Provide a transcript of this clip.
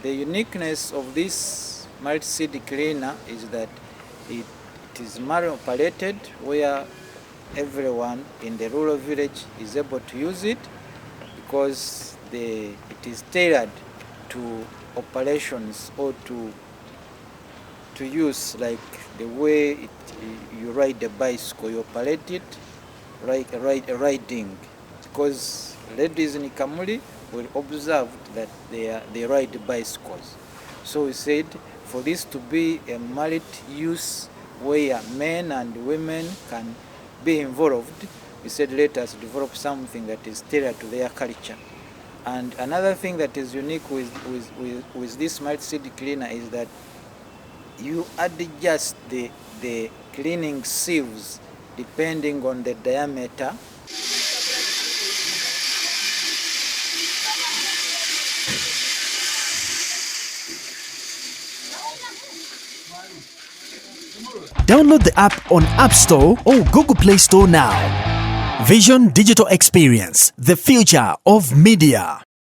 The uniqueness of this multi-seed cleaner is that it is manual operated, where everyone in the rural village is able to use it, because it is tailored to operations or to use like the way you ride a bicycle, you operate it like riding, because ladies in Kamuli will observe that they ride bicycles. So we said for this to be a multi-use where men and women can be involved, we said let us develop something that is tailored to their culture. And another thing that is unique with this multi-seed cleaner is that you adjust the cleaning sieves depending on the diameter. Download the app on App Store or Google Play Store now. Vision Digital Experience, the future of media.